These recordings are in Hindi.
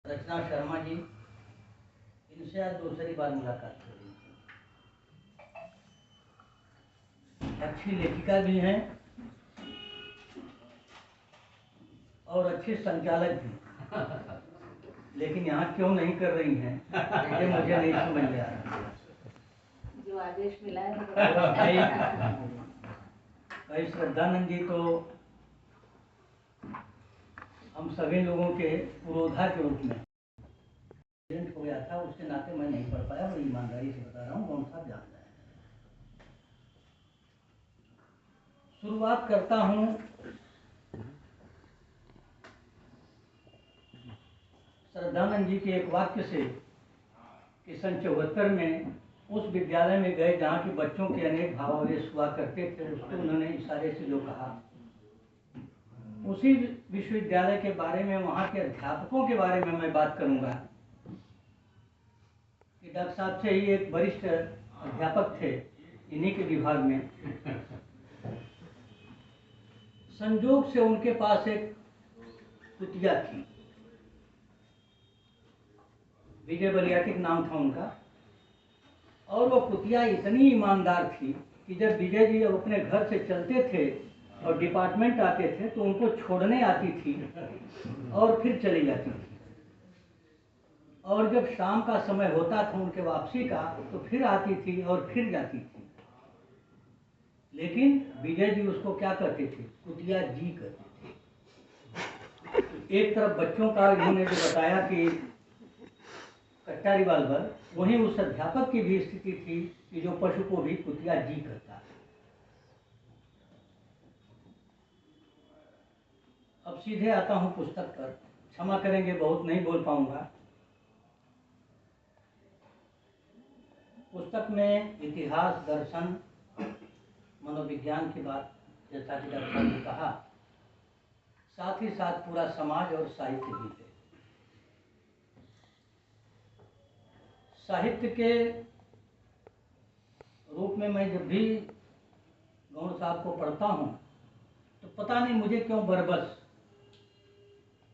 रचना शर्मा जी, इनसे आज दूसरी बार मुलाकात हो रही थी। अच्छी लेखिका भी हैं और अच्छे संचालक भी, लेकिन यहाँ क्यों नहीं कर रही हैं ये मुझे नहीं समझ में आ रहा। जो आदेश मिला है भाई श्रद्धानंद जी तो हम सभी लोगों के पुरोधा के रूप में एक्सीडेंट हो गया था, उसके नाते मैं नहीं पढ़ पाया। मैं ईमानदारी से बता रहा हूँ, कौन सा जान रहे हैं। शुरुआत करता हूँ श्रद्धानंद जी के एक वाक्य से कि सन 74 में उस विद्यालय में गए जहाँ के बच्चों के अनेक भावावेश हुआ करते थे। उसको उन्होंने इशारे से जो कहा, उसी विश्वविद्यालय के बारे में, वहाँ के अध्यापकों के बारे में मैं बात करूँगा कि डॉक्टर साहब से ही एक वरिष्ठ अध्यापक थे इन्हीं के विभाग में। संयोग से उनके पास एक कुतिया थी, विजय बलियाटिक नाम था उनका, और वो कुतिया इतनी ईमानदार थी कि जब विजय जी जब अपने घर से चलते थे और डिपार्टमेंट आते थे तो उनको छोड़ने आती थी और फिर चली जाती थी, और जब शाम का समय होता था उनके वापसी का तो फिर आती थी और फिर जाती थी। लेकिन विजय जी उसको क्या कहते थे? कुतिया जी कहते थे। एक तरफ बच्चों का इन्होंने जो बताया कि कट्टा रिवाल्वर, वहीं उस अध्यापक की भी स्थिति थी कि जो पशु को भी कुतिया जी कहता है। अब सीधे आता हूं पुस्तक पर, क्षमा करेंगे बहुत नहीं बोल पाऊंगा। पुस्तक में इतिहास, दर्शन, मनोविज्ञान की बात, जैसा कि डॉक्टर साहब ने कहा, साथ ही साथ पूरा समाज और साहित्य भी है। साहित्य के रूप में मैं जब भी गौड़ साहब को पढ़ता हूँ तो पता नहीं मुझे क्यों बरबस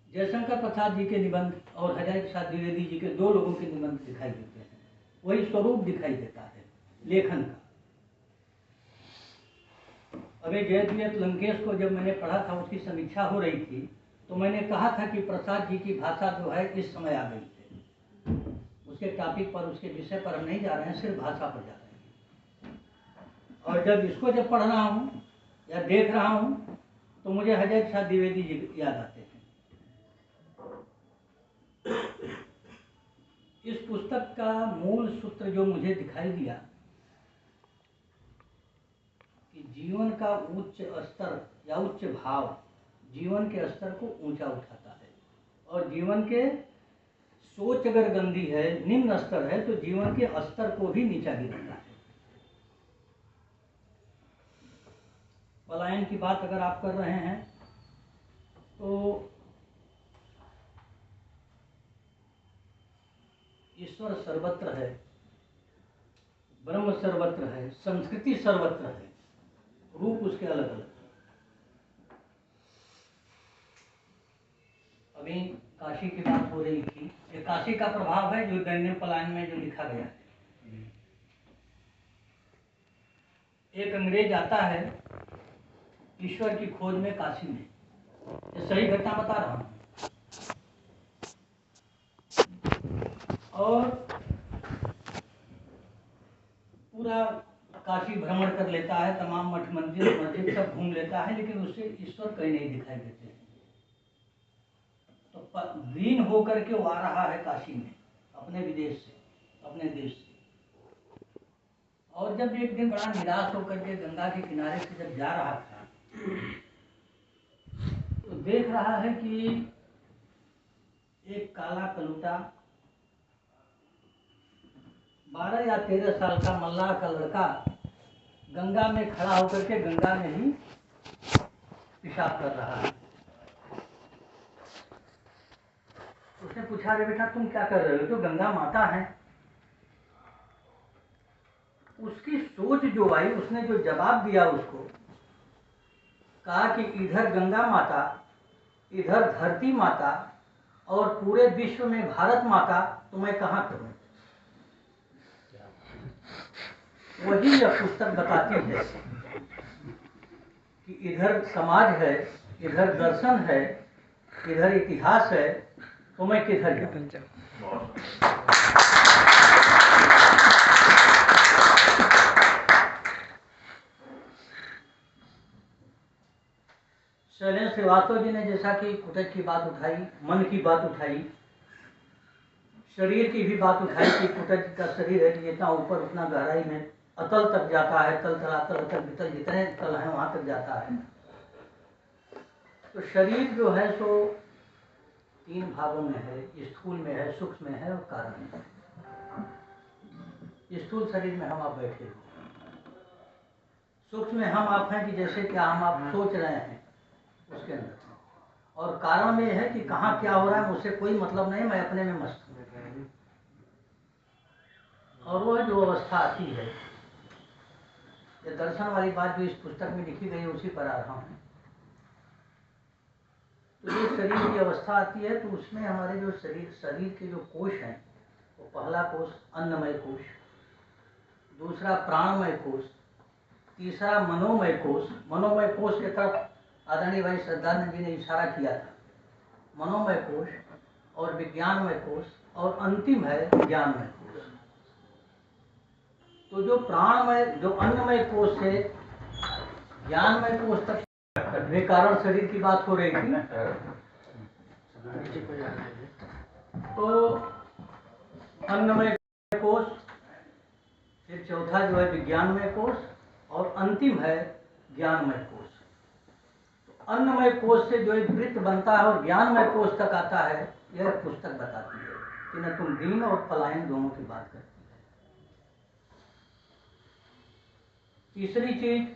जयशंकर प्रसाद जी के निबंध और हजारी प्रसाद द्विवेदी जी के दो लोगों के निबंध दिखाई देते हैं। वही स्वरूप दिखाई देता है लेखन का। अभी जयद्विवेत लंकेश को जब मैंने पढ़ा था, उसकी समीक्षा हो रही थी, तो मैंने कहा था कि प्रसाद जी की भाषा जो है इस समय आ गई है। उसके टॉपिक पर, उसके विषय पर हम नहीं जा रहे हैं, सिर्फ भाषा पर जा रहे हैं। और जब इसको जब पढ़ रहा हूँ या देख रहा हूँ तो मुझे हजारी प्रसाद द्विवेदी जी याद आते हैं। इस पुस्तक का मूल सूत्र जो मुझे दिखाई दिया कि जीवन का उच्च स्तर या उच्च भाव जीवन के स्तर को ऊंचा उठाता है, और जीवन के सोच अगर गंदी है, निम्न स्तर है, तो जीवन के स्तर को भी नीचा गिराता है। पलायन की बात अगर आप कर रहे हैं तो ईश्वर सर्वत्र है, ब्रह्म सर्वत्र है, संस्कृति सर्वत्र है, रूप उसके अलग अलग। अभी काशी की बात हो रही थी, ये काशी का प्रभाव है जो दैन्य पलायन में जो लिखा गया है। एक अंग्रेज आता है ईश्वर की खोज में काशी में, ये सही घटना बता रहा हूँ। और पूरा काशी भ्रमण कर लेता है, तमाम मठ मंदिर मस्जिद सब घूम लेता है, लेकिन उससे ईश्वर कहीं नहीं दिखाई देते। तो दीन होकर के वो आ रहा है काशी में, अपने विदेश से, अपने देश से। और जब एक दिन बड़ा निराश होकर के गंगा के किनारे से जब जा रहा था तो देख रहा है कि एक काला कलूटा 12 या 13 साल का मल्लाह का लड़का गंगा में खड़ा होकर के गंगा में ही पेशाब कर रहा है। उसने पूछा, अरे बेटा तुम क्या कर रहे हो? तो गंगा माता है। उसकी सोच जो आई, उसने जो जवाब दिया उसको, कहा कि इधर गंगा माता, इधर धरती माता, और पूरे विश्व में भारत माता तो मैं कहाँ करूँ। वही यह पुस्तक बताती है कि इधर समाज है, इधर दर्शन है, इधर इतिहास है, तो मैं किधर जाऊँ। शैलेंद्र श्रीवास्तव जी ने जैसा कि कुटज की बात उठाई, मन की बात उठाई, शरीर की भी बात उठाई कि कुटज का शरीर है कि जितना ऊपर उतना गहराई में अतल तक जाता है, तल तलातल अतल वितल जितने तल हैं वहाँ तक जाता है। तो शरीर जो है सो 3 भागों में है, स्थूल में है, सूक्ष्म में है और कारण में है। स्थूल शरीर में हम आप बैठे हैं, सूक्ष्म में हम आप हैं कि जैसे क्या हम आप सोच रहे हैं उसके अंदर, और कारण में है कि कहाँ क्या हो रहा है मुझसे कोई मतलब नहीं, मैं अपने में मस्त हूँ। और वह जो अवस्था आती है, ये दर्शन वाली बात जो इस पुस्तक में लिखी गई है उसी पर आ रहा हूँ। तो जो शरीर की अवस्था आती है तो उसमें हमारे जो शरीर के जो कोश हैं, वो पहला कोश अन्नमय कोश, दूसरा प्राणमय कोश, तीसरा मनोमय कोश। मनोमय कोश की तरफ आदरणीय भाई श्रद्धानंद जी ने इशारा किया था। मनोमय कोश और विज्ञानमय कोश और अंतिम है ज्ञानमय कोश। तो जो प्राणमय, जो अन्नमय कोश से ज्ञानमय कोश तक कारण शरीर की बात हो रही थी। तो अन्नमय कोश, फिर चौथा जो है विज्ञानमय कोश और अंतिम है ज्ञानमय कोश। तो अन्नमय कोश से जो एक वृत्त बनता है और ज्ञानमय कोश तक आता है, यह पुस्तक बताती है कि न तुम दीन और पलायन दोनों की बात करती है। तीसरी चीज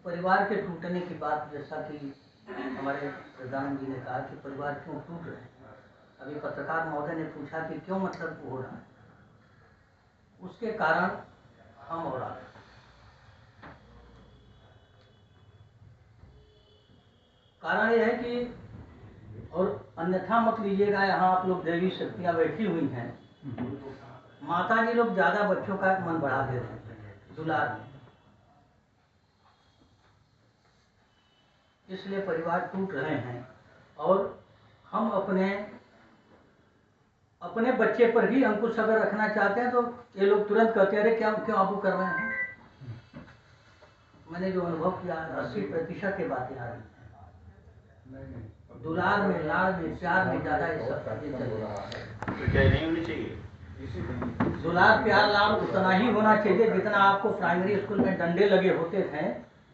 परिवार के टूटने की बात, जैसा कि हमारे प्रधान जी ने कहा कि परिवार क्यों टूट रहे हैं। अभी पत्रकार महोदय ने पूछा कि क्यों मतलब हो रहा है, उसके कारण हम और आप। कारण यह है कि, और अन्यथा मत लीजिएगा, यहाँ आप लोग देवी शक्तियाँ बैठी हुई हैं, माता जी लोग ज्यादा बच्चों का मन बढ़ा देते हैं दुलार में, इसलिए परिवार टूट रहे हैं। और हम अपने बच्चे पर भी अंकुश अगर रखना चाहते हैं तो ये लोग तुरंत कहते हैं अरे क्या क्यों आपको कर रहे हैं। मैंने जो अनुभव किया 80% की बातें आ रही हैं। दुलार में, लाड़ में, प्यार में ज्यादा ये सब चीजें चल रही है। दुलार प्यार लाड़ उतना ही होना चाहिए जितना आपको प्राइमरी स्कूल में डंडे लगे होते थे,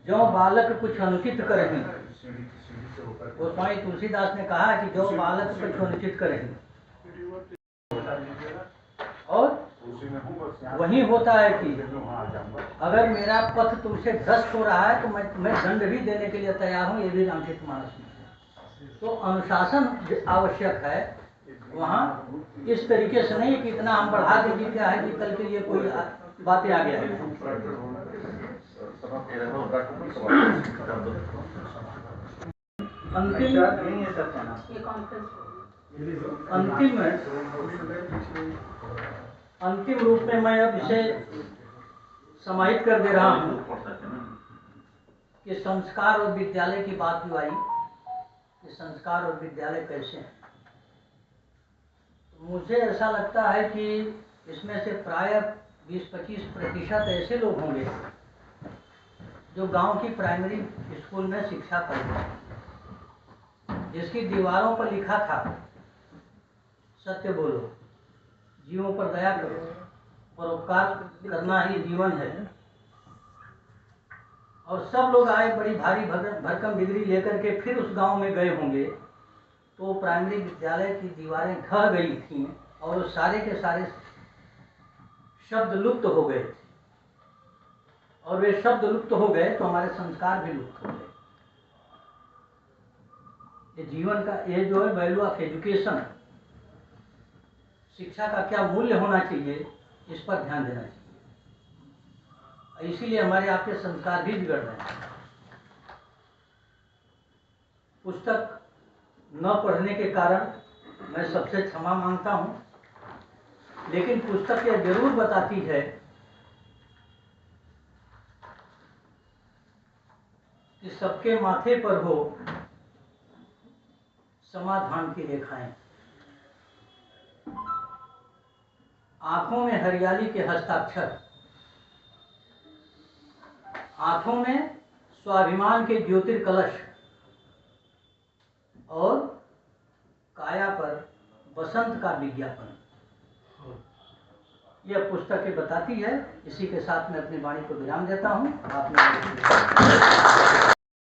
जो बालक कुछ अनुचित करें। वो स्वामी तुलसीदास ने कहा कि जो बालक कुछ अनुचित करें, और वही होता है कि अगर मेरा पथ तुमसे भ्रष्ट हो रहा है तो मैं तुम्हें दंड भी देने के लिए तैयार हूँ, ये भी रामचरित मानस में है। तो अनुशासन आवश्यक है वहाँ, इस तरीके से नहीं कि इतना हम बढ़ा देंगे क्या है कि कल के लिए कोई बातें आ गया है। अंतिम रूप में मैं अब इसे समाहित कर दे रहा हूँ कि संस्कार और विद्यालय की बात जो आई कि संस्कार और विद्यालय कैसे हैं। तो मुझे ऐसा लगता है कि इसमें से प्राय 20-25% ऐसे लोग होंगे जो गांव की प्राइमरी स्कूल में शिक्षा पढ़ते हैं, जिसकी दीवारों पर लिखा था सत्य बोलो, जीवों पर दया करो, परोपकार करना ही जीवन है। और सब लोग आए बड़ी भारी भरकम डिग्री लेकर के फिर उस गांव में गए होंगे, तो प्राइमरी विद्यालय की दीवारें ढह गई थीं और वो सारे के सारे शब्द लुप्त हो गए थे। और वे शब्द लुप्त हो गए तो हमारे संस्कार भी लुप्त हो गए। ये जीवन का, ये जो है वैल्यू ऑफ एजुकेशन, शिक्षा का क्या मूल्य होना चाहिए, इस पर ध्यान देना चाहिए। इसीलिए हमारे आपके संस्कार भी बिगड़ रहे हैं। पुस्तक न पढ़ने के कारण मैं सबसे क्षमा मांगता हूँ, लेकिन पुस्तक यह जरूर बताती है कि सबके माथे पर हो समाधान की रेखाएं, आंखों में हरियाली के हस्ताक्षर, आंखों में स्वाभिमान के ज्योतिर्कलश और काया पर बसंत का विज्ञापन। यह पुस्तकें बताती है। इसी के साथ मैं अपनी वाणी को विराम देता हूँ। आपने